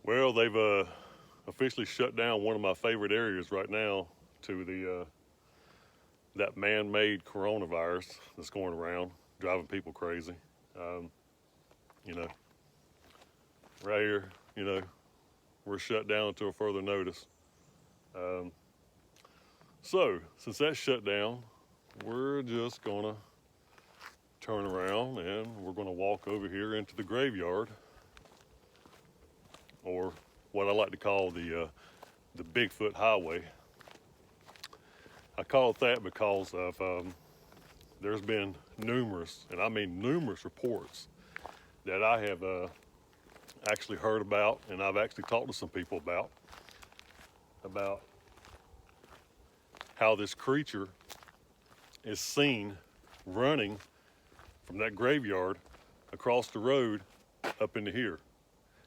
Well, they've officially shut down one of my favorite areas right now to the that man-made coronavirus that's going around, driving people crazy. Um, you know, right here, we're shut down until further notice. Um, so, since that's shut down, we're just gonna turn around and we're gonna walk over here into the graveyard, or what I like to call the Bigfoot Highway. I call it that because of there's been numerous, and I mean numerous reports that I have actually heard about, and I've actually talked to some people about how this creature is seen running from that graveyard across the road up into here.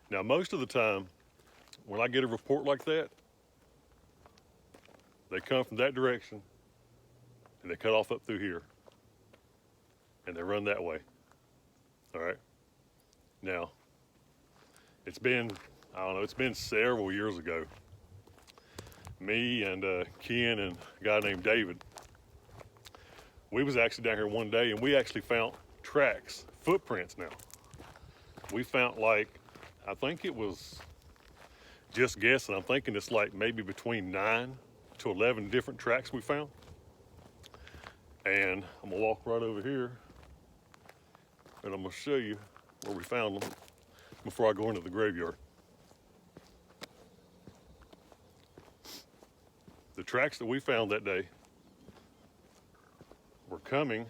Now, most of the time, when I get a report like that, they come from that direction and they cut off up through here and they run that way. All right. Now, it's been several years ago. Me and Ken and a guy named David, we was actually down here one day and we actually found tracks, footprints now. We found I think it was, just guessing, I'm thinking it's like maybe between 9 to 11 different tracks we found. And I'm gonna walk right over here and I'm gonna show you where we found them before I go into the graveyard. The tracks that we found that day were coming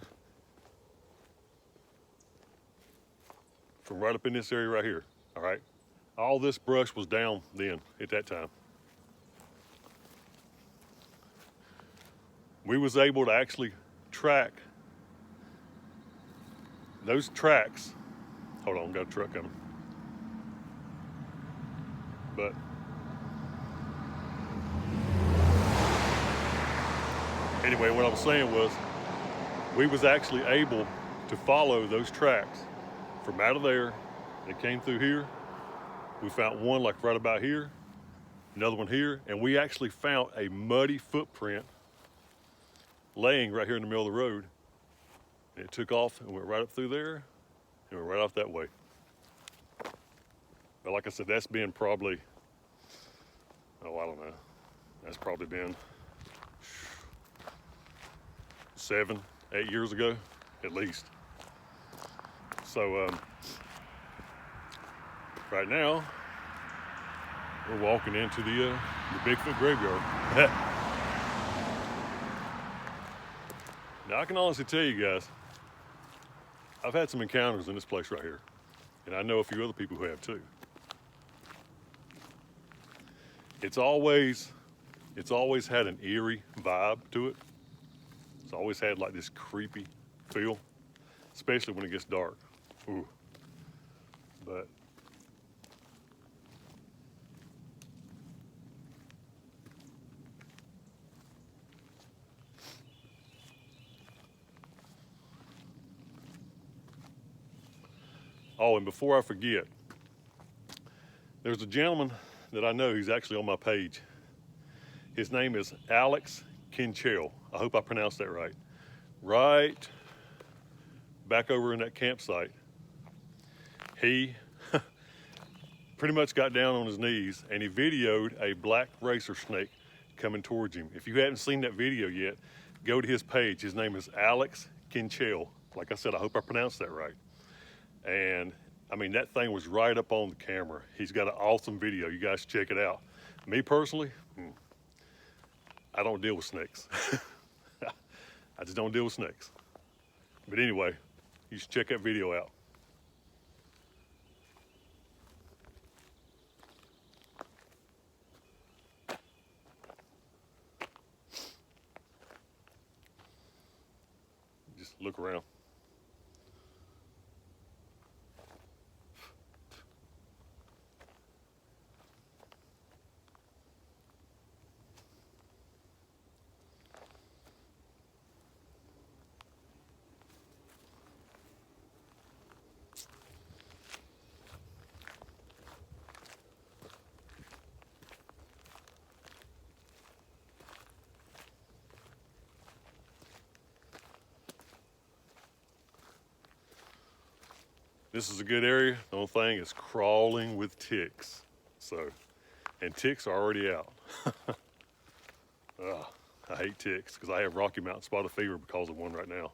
from right up in this area right here, all right? All this brush was down then at that time. We was able to actually track those tracks. Hold on, got a truck coming. But anyway, what I was saying was we was actually able to follow those tracks from out of there. They came through here. We found one like right about here, another one here, and we actually found a muddy footprint laying right here in the middle of the road. And it took off and went right up through there and went right off that way. But like I said, that's been probably, I don't know, that's probably been 7, 8 years ago, at least. So right now, we're walking into the Bigfoot graveyard. Now, I can honestly tell you guys, I've had some encounters in this place right here, and I know a few other people who have too. It's always had an eerie vibe to it. It's always had like this creepy feel, especially when it gets dark. Ooh. But oh, and before I forget, there's a gentleman that I know who's actually on my page. His name is Alex Kinchell. I hope I pronounced that right. Right back over in that campsite, he pretty much got down on his knees and he videoed a black racer snake coming towards him. If you haven't seen that video yet, go to his page. His name is Alex Kinchell. Like I said, I hope I pronounced that right. And I mean, that thing was right up on the camera. He's got an awesome video. You guys check it out. Me personally, I don't deal with snakes. I just don't deal with snakes. But anyway, you should check that video out. Just look around. This is a good area. The only thing is crawling with ticks. So, and ticks are already out. Ugh, I hate ticks because I have Rocky Mountain spotted fever because of one right now.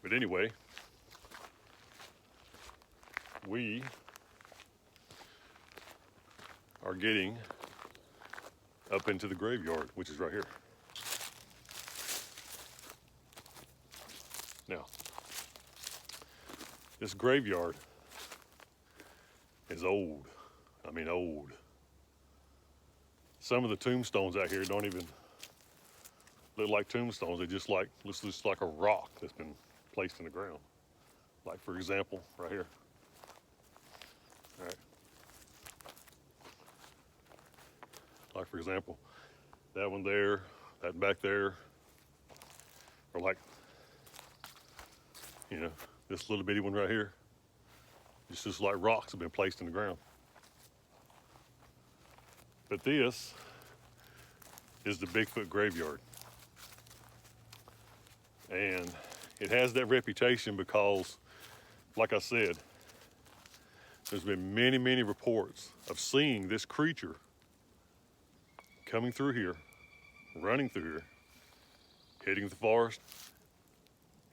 But anyway, we are getting up into the graveyard, which is right here. Now, this graveyard is old. I mean, old. Some of the tombstones out here don't even look like tombstones. They just looks just like a rock that's been placed in the ground. Like, for example, right here. All right. Like, for example, that one there, that back there, or like, you know, this little bitty one right here. It's just like rocks have been placed in the ground. But this is the Bigfoot graveyard. And it has that reputation because, like I said, there's been many, many reports of seeing this creature coming through here, running through here, hitting the forest,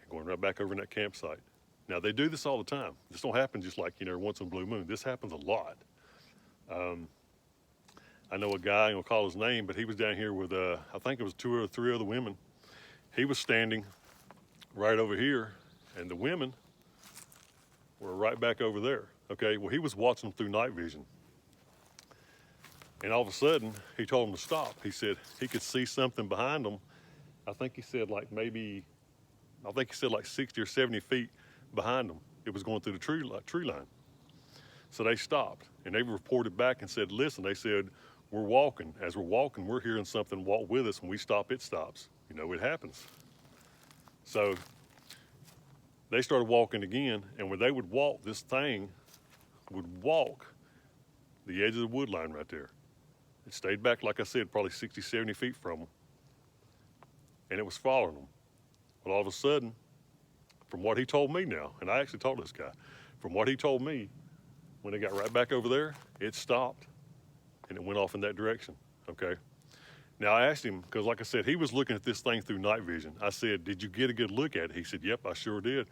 and going right back over in that campsite. Now, they do this all the time. This don't happen just like, once in a blue moon. This happens a lot. I know a guy, I'm gonna call his name, but he was down here with, I think it was 2 or 3 other women. He was standing right over here, and the women were right back over there. Okay, well, he was watching them through night vision. And all of a sudden, he told them to stop. He said he could see something behind them. I think he said like 60 or 70 feet behind them. It was going through the tree line. So they stopped, and they reported back and said, listen, they said, we're walking. As we're walking, we're hearing something walk with us. When we stop, it stops. It happens. So they started walking again, and when they would walk, this thing would walk the edge of the wood line right there. It stayed back, like I said, probably 60, 70 feet from them, and it was following them. But all of a sudden, from what he told me now, and I actually told this guy, from what he told me, when they got right back over there, it stopped, and it went off in that direction, okay? Now, I asked him, because like I said, he was looking at this thing through night vision. I said, did you get a good look at it? He said, yep, I sure did.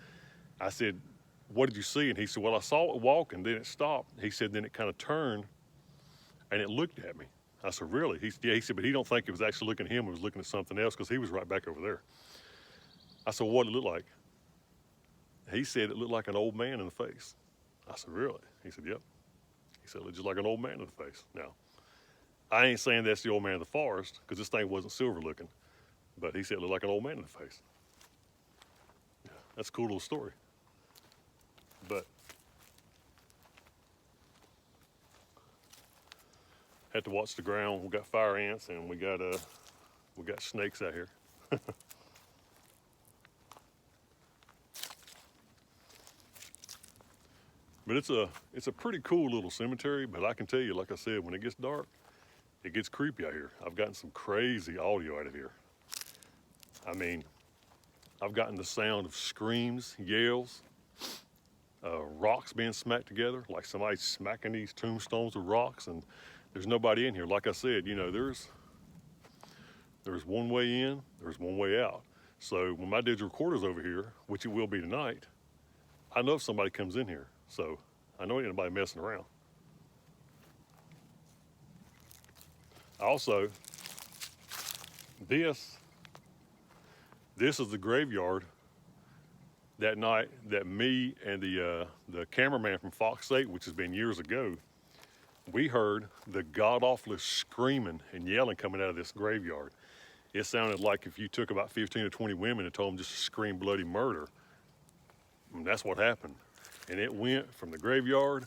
I said, what did you see? And he said, well, I saw it walking, then it stopped. He said, then it kind of turned, and it looked at me. I said, really? He said, but he don't think it was actually looking at him. It was looking at something else, because he was right back over there. I said, what did it look like? He said, it looked like an old man in the face. I said, really? He said, yep. He said, it looked just like an old man in the face. Now, I ain't saying that's the old man in the forest, because this thing wasn't silver looking, but he said it looked like an old man in the face. Yeah, that's a cool little story. But had to watch the ground. We got fire ants, and we got snakes out here. But it's a pretty cool little cemetery. But I can tell you, like I said, when it gets dark, it gets creepy out here. I've gotten some crazy audio out of here. I mean, I've gotten the sound of screams, yells, rocks being smacked together, like somebody smacking these tombstones with rocks, and there's nobody in here. Like I said, there's one way in, there's one way out. So when my digital recorder's over here, which it will be tonight, I know if somebody comes in here. So I know ain't anybody messing around. Also, this is the graveyard that night that me and the cameraman from Fox 8, which has been years ago, we heard the god-awfulest screaming and yelling coming out of this graveyard. It sounded like if you took about 15 or 20 women and told them just to scream bloody murder. And that's what happened. And it went from the graveyard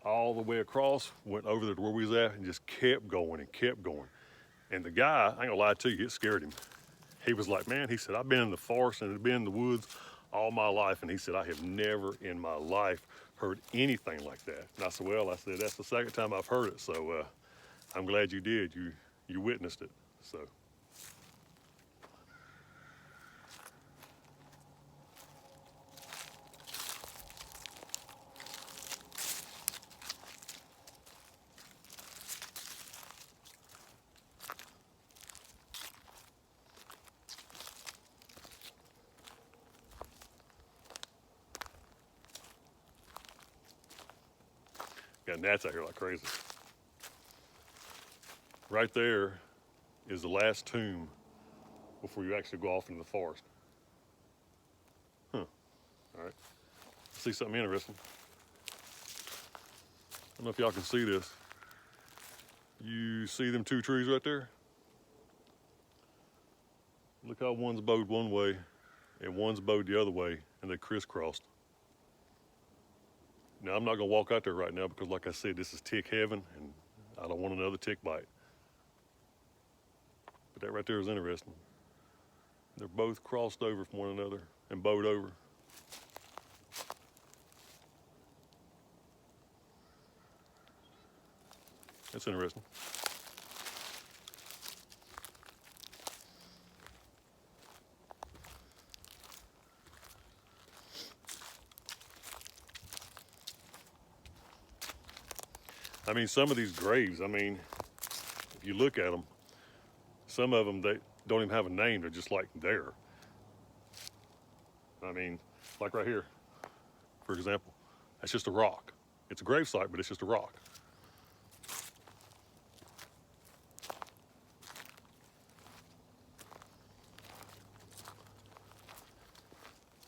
all the way across, went over to where we was at, and just kept going and kept going. And the guy, I ain't gonna lie to you, it scared him. He was like, man, he said, I've been in the forest and been in the woods all my life. And he said, I have never in my life heard anything like that. And I said, well, that's the second time I've heard it. So I'm glad you did. You witnessed it. So. Got gnats out here like crazy. Right there is the last tomb before you actually go off into the forest. Huh. All right. See something interesting. I don't know if y'all can see this. You see them two trees right there? Look how one's bowed one way and one's bowed the other way, and they crisscrossed. Now, I'm not gonna walk out there right now because like I said, this is tick heaven and I don't want another tick bite. But that right there is interesting. They're both crossed over from one another and bowed over. That's interesting. I mean, some of these graves, I mean, if you look at them, some of them, they don't even have a name. They're just like there. I mean, like right here, for example, that's just a rock. It's a grave site, but it's just a rock.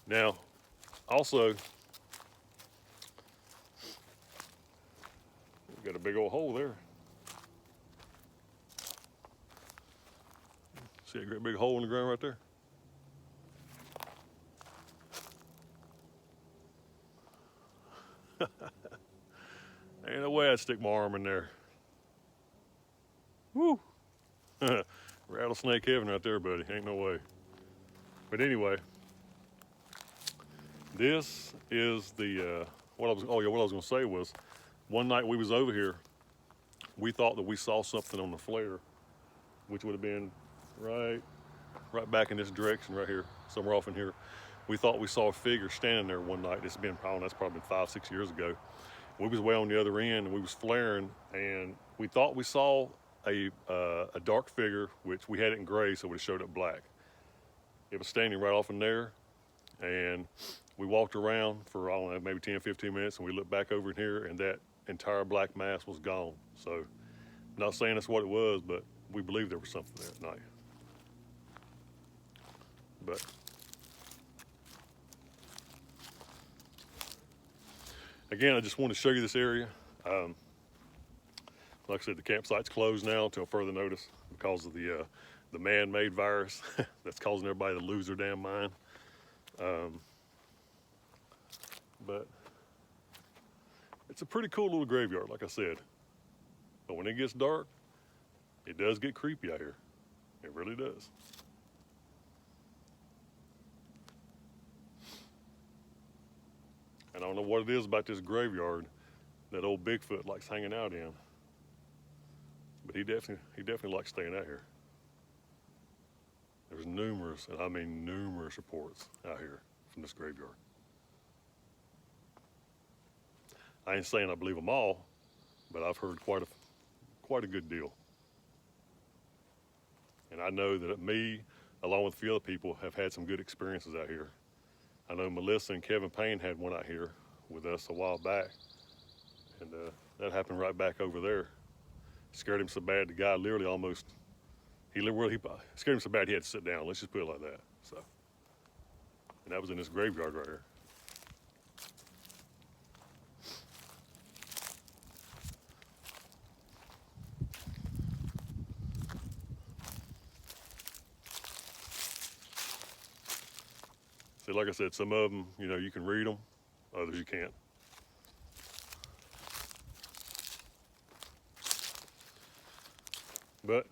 Now, also, we've got a big old hole there. See a great big hole in the ground right there? Ain't no way I'd stick my arm in there. Woo! Rattlesnake heaven right there, buddy. Ain't no way. But anyway, this is the what I was gonna say was, one night we was over here, we thought that we saw something on the flare, which would have been right back in this direction right here, somewhere off in here. We thought we saw a figure standing there one night. It's been, that's probably been 5-6 years ago. We was way on the other end and we was flaring, and we thought we saw a dark figure, which we had it in gray, so it showed up black. It was standing right off in there, and we walked around for, I don't know, maybe 10-15 minutes, and we looked back over in here, and that entire black mass was gone. So, I'm not saying that's what it was, but we believe there was something there at night. But again, I just want to show you this area. Like I said, the campsite's closed now until further notice because of the man-made virus that's causing everybody to lose their damn mind. But it's a pretty cool little graveyard, like I said. But when it gets dark, it does get creepy out here. It really does. And I don't know what it is about this graveyard that old Bigfoot likes hanging out in. But he definitely likes staying out here. There's numerous, and I mean numerous reports out here from this graveyard. I ain't saying I believe them all, but I've heard quite a good deal. And I know that me, along with a few other people, have had some good experiences out here. I know Melissa and Kevin Payne had one out here with us a while back, and that happened right back over there. Scared him so bad, the guy literally almost, he scared him so bad he had to sit down. Let's just put it like that. So, and that was in this graveyard right here. See, like I said, some of them, you can read them, others you can't. But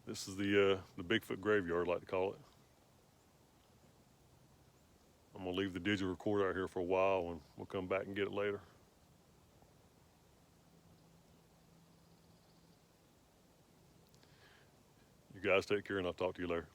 this is the Bigfoot graveyard, I like to call it. I'm gonna leave the digital recorder out here for a while, and we'll come back and get it later. guys take care, and I'll talk to you later.